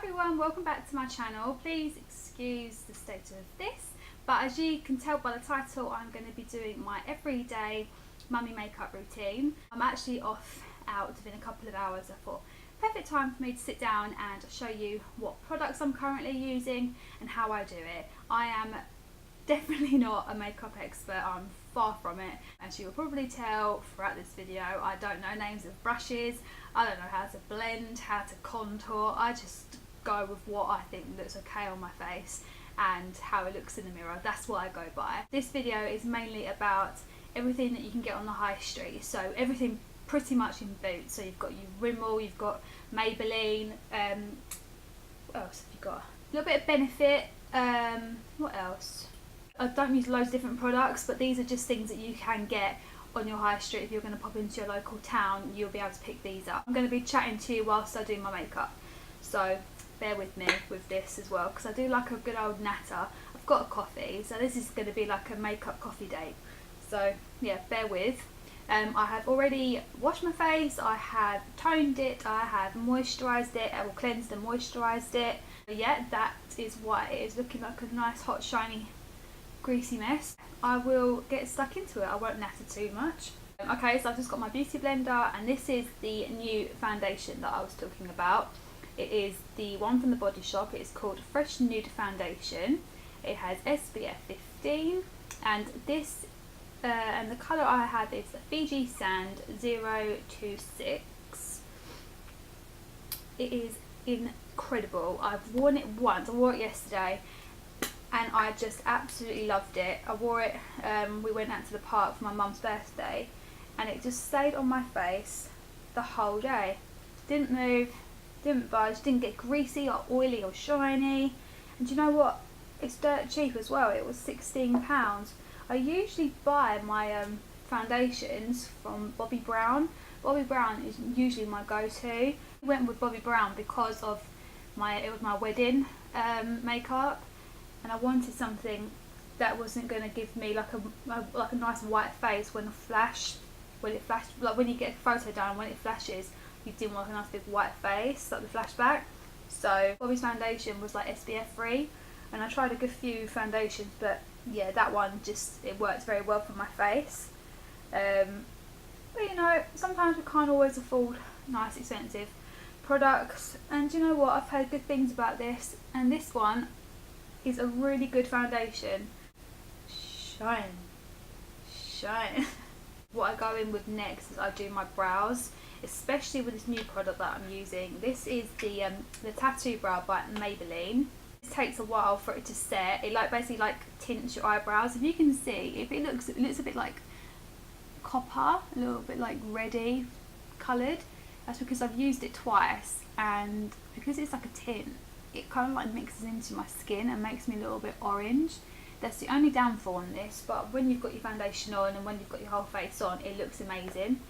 everyone, welcome back to my channel. Please excuse the state of this, but as you can tell by the title, I'm going to be doing my everyday mummy makeup routine. I'm actually out in a couple of hours. I thought perfect time for me to sit down and show you what products I'm currently using and how I do it. I am definitely not a makeup expert, I'm far from it. As you will probably tell throughout this video, I don't know names of brushes, I don't know how to blend, how to contour. I just go with what I think looks okay on my face and how it looks in the mirror. That's what I go by. This video is mainly about everything that you can get on the high street, so everything pretty much in boots. So you've got your Rimmel, you've got Maybelline, what else have you got? A little bit of Benefit, what else? I don't use loads of different products, but these are just things that you can get on your high street. If you're going to pop into your local town, you'll be able to pick these up. I'm going to be chatting to you whilst I do my makeup, so bear with me with this as well, because I do like a good old natter. I've got a coffee, so this is going to be like a makeup coffee date, so yeah, bear with. I have already washed my face, I have toned it, I have moisturised it, I will cleansed and moisturised it. But yeah, that is why it is looking like a nice hot shiny greasy mess. I will get stuck into it, I won't natter too much. Okay, so I've just got my beauty blender, and this is the new foundation that I was talking about. It is the one from the Body Shop. It is called Fresh Nude Foundation. It has SPF 15, and this and the colour I have is Fiji Sand 026. It is incredible. I've worn it once, I wore it yesterday, and I just absolutely loved it. I wore it, we went out to the park for my mum's birthday, and it just stayed on my face the whole day. Didn't move, didn't budge, didn't get greasy or oily or shiny. And do you know what? It's dirt cheap as well. It was £16. I usually buy my foundations from Bobbi Brown. Bobbi Brown is usually my go-to. I went with Bobbi Brown because of it was my wedding makeup, and I wanted something that wasn't going to give me like a nice white face when it flashed, like when you get a photo done, when it flashes, you didn't want a nice big white face like the flashback. So Bobbi's foundation was like SPF free, and I tried a good few foundations, but yeah, that one it works very well for my face. But you know, sometimes we can't always afford nice expensive products, and you know what, I've heard good things about this, and this one is a really good foundation. Shine. What I go in with next is I do my brows, especially with this new product that I'm using. This is the Tattoo Brow by Maybelline. It takes a while for it to set. It basically tints your eyebrows. If you can see, it looks a bit like copper, a little bit like reddy coloured. That's because I've used it twice, and because it's like a tint, it kind of like mixes into my skin and makes me a little bit orange. That's the only downfall on this, but when you've got your foundation on and when you've got your whole face on, it looks amazing.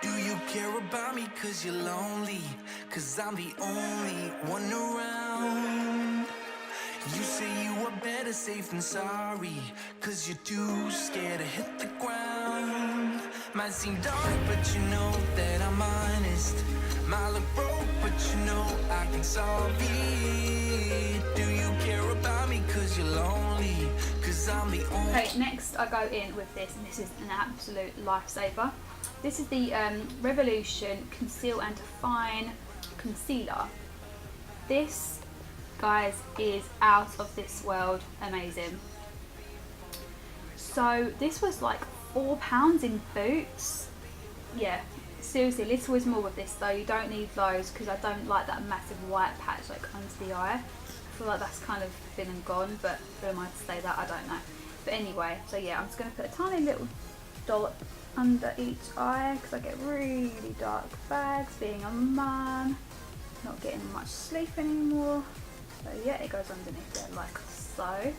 Do you care about me cause you're lonely? Cause I'm the only one around. You say you are better safe than sorry, cause you're too scared to hit the ground. Might seem dark, but you know that I'm honest. Might look broke, but you know I can solve it. Do you care about me cause you're lonely? Cause I'm the only... Okay, next I go in with this, and this is an absolute lifesaver. This is the Revolution Conceal and Define Concealer. This, guys, is out of this world amazing. So this was like £4 in Boots. Yeah, seriously, little is more with this though. You don't need loads, because I don't like that massive white patch like under the eye. I feel like that's kind of been and gone, but who am I to say that? I don't know. But anyway, so yeah, I'm just going to put a tiny little dollop under each eye, because I get really dark bags being a mum, not getting much sleep anymore. So yeah, it goes underneath there like so.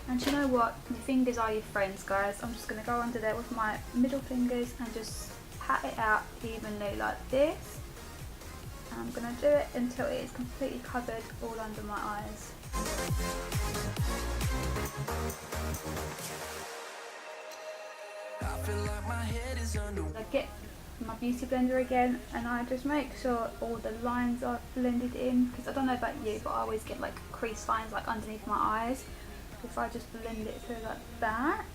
And you know what, your fingers are your friends, guys. I'm just going to go under there with my middle fingers and just pat it out evenly like this. And I'm going to do it until it is completely covered all under my eyes. I feel like my head is under. I get my beauty blender again, and I just make sure all the lines are blended in, because I don't know about you, but I always get like crease lines like underneath my eyes. If I just blend it through like that.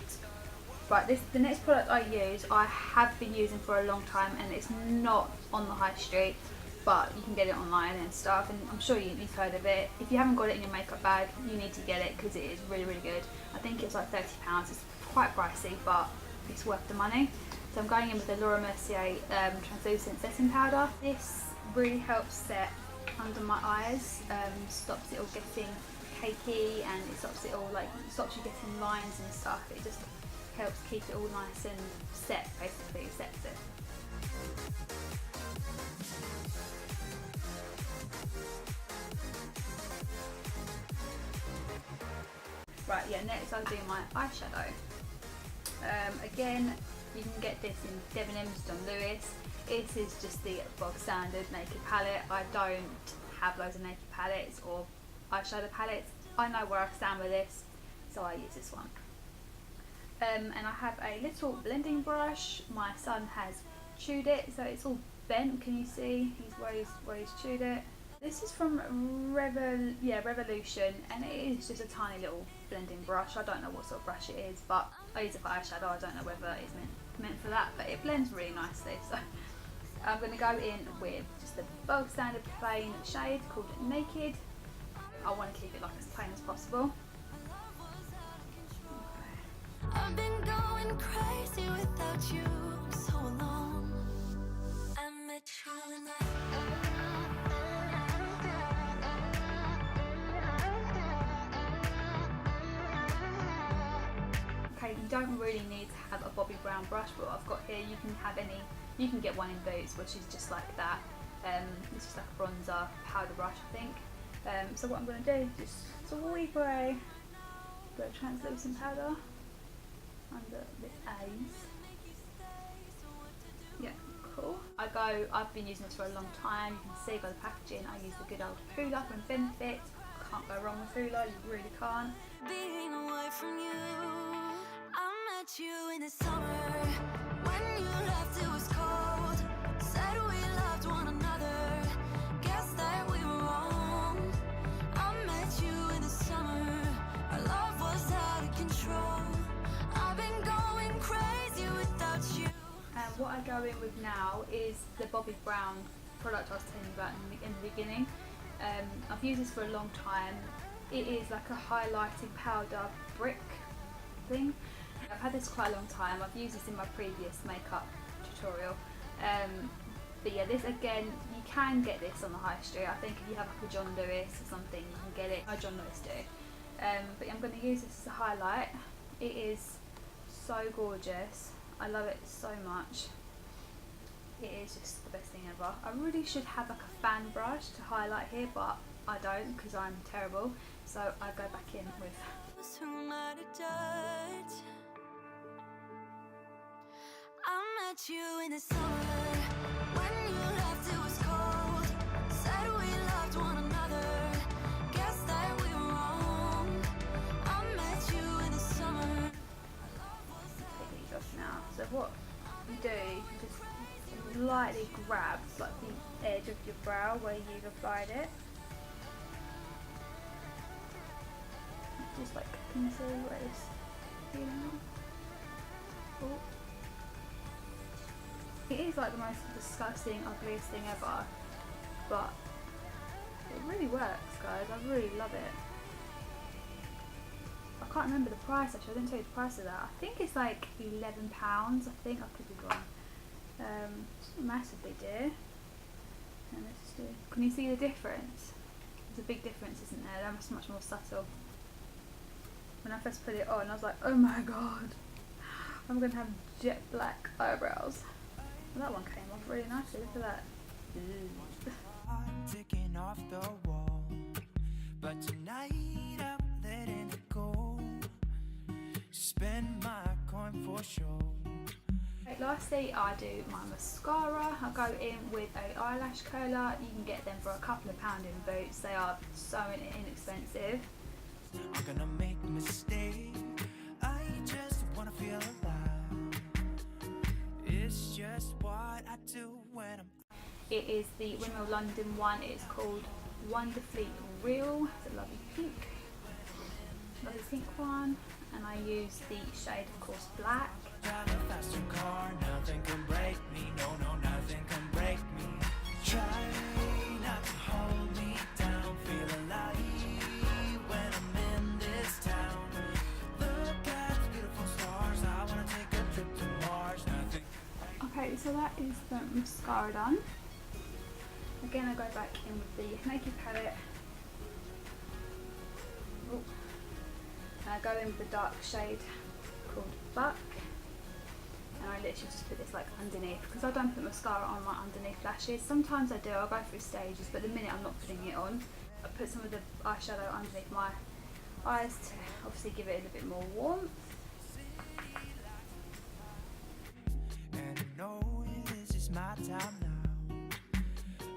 Right, the next product I use, I have been using for a long time, and it's not on the high street, but you can get it online and stuff, and I'm sure you've heard of it. If you haven't got it in your makeup bag, you need to get it because it is really, really good. I think it's like £30. It's quite pricey, but it's worth the money. So I'm going in with the Laura Mercier translucent setting powder. This really helps set under my eyes, stops it all getting cakey, and it stops you getting lines and stuff. It just helps keep it all nice and set, basically, sets it. Right, yeah, next I'll do my eyeshadow. Again, you can get this in Debenhams, John Lewis. This is just the bog standard naked palette. I don't have loads of naked palettes or eyeshadow palettes. I know where I stand with this, so I use this one. And I have a little blending brush. My son has chewed it, so it's all bent. Can you see? Where he's chewed it. This is from Revolution, and it is just a tiny little blending brush. I don't know what sort of brush it is, but I use it for eyeshadow. I don't know whether it's meant for that, but it blends really nicely. So I'm going to go in with just the bog standard plain shade called Naked. I want to keep it like as plain as possible. I've been going crazy without you so long. I met you and Okay, you don't really need to have a Bobbi Brown brush, but what I've got here, you can get one in Boots, which is just like that. It's just like a bronzer powder brush, I think. So what I'm going to do is just sweep away the translucent powder under the A's. Yeah, cool. I've been using this for a long time. You can see by the packaging, I use the good old Hoola from Benefit. Can't go wrong with Hoola, you really can't. being away from you. I met you in the summer. When you left it was cold. Said we loved one another. Guess that we were wrong. I met you in the summer. Our love was out of control. I've been going crazy without you. And what I go in with now is the Bobbi Brown product I was telling you about in the beginning. I've used this for a long time. It is like a highlighting powder brick thing. I've had this quite a long time. I've used this in my previous makeup tutorial. But yeah, this again, you can get this on the high street. I think if you have like a John Lewis or something, you can get it. I John Lewis do. But yeah, I'm going to use this as a highlight. It is so gorgeous. I love it so much. It is just the best thing ever. I really should have like a fan brush to highlight here, but I don't because I'm terrible. So I go back in with. I met you in the summer. When you left it was cold. Said we loved one another. Guess that we were wrong. I met you in the summer. Take these off now. So what you do, you just lightly grab like the edge of your brow where you've applied it. Just like, can you see where it's feeling? Oh. It is like the most disgusting, ugliest thing ever, but it really works, guys. I really love it. I can't remember the price actually. I didn't tell you the price of that. I think it's like £11. I think I could be wrong. It's not massively dear. And let's just do. Can you see the difference? There's a big difference, isn't there? That's much more subtle. When I first put it on, I was like, oh my god, I'm gonna have jet black eyebrows. Well, that one came off really nicely. Look at that. Ticking off the wall, but tonight I'm letting it go. Spend my coin for sure. Right, lastly, I do my mascara. I go in with a eyelash curler. You can get them for a couple of pounds in Boots. They are so inexpensive. I'm gonna make a mistake. I just wanna feel alive. it's just what I do when I'm. It is the Rimmel London one. It is called Wonderfully Real. It's a lovely pink one, and I use the shade, of course, black. Drive a faster car, nothing can break me. No, no, nothing can break me. Try not to hold me down. Feel alive when I'm in this town. Look at the beautiful stars. I wanna take a trip to Mars. Nothing. Okay, so that is the mascara done. Again, I go back in with the Naked palette. Ooh. And I go in with the dark shade called Buck. And I literally just put this like underneath, because I don't put mascara on my underneath lashes. Sometimes I do, I'll go through stages, but the minute I'm not putting it on, I put some of the eyeshadow underneath my eyes to obviously give it a little bit more warmth. And you know this is my time now.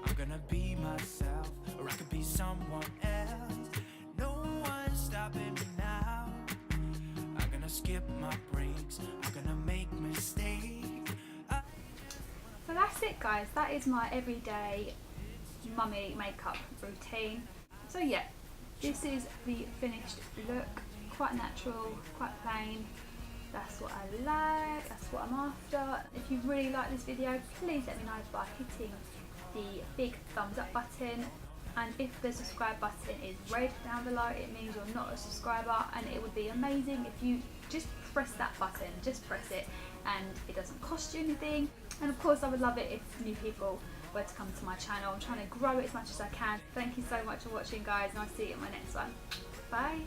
I'm gonna be myself, or I could be someone else. No one's stopping me now. I'm gonna skip my breaks. I'm gonna make mistakes. So that's it, guys. That is my everyday mummy makeup routine. So yeah, this is the finished look. Quite natural, quite plain. That's what I like, that's what I'm after. If you really like this video, please let me know by hitting the big thumbs up button. And if the subscribe button is red down below, it means you're not a subscriber, and it would be amazing if you just press that button, just press it, and it doesn't cost you anything. And of course I would love it if new people were to come to my channel. I'm trying to grow it as much as I can. Thank you so much for watching, guys, and I'll see you in my next one. Bye.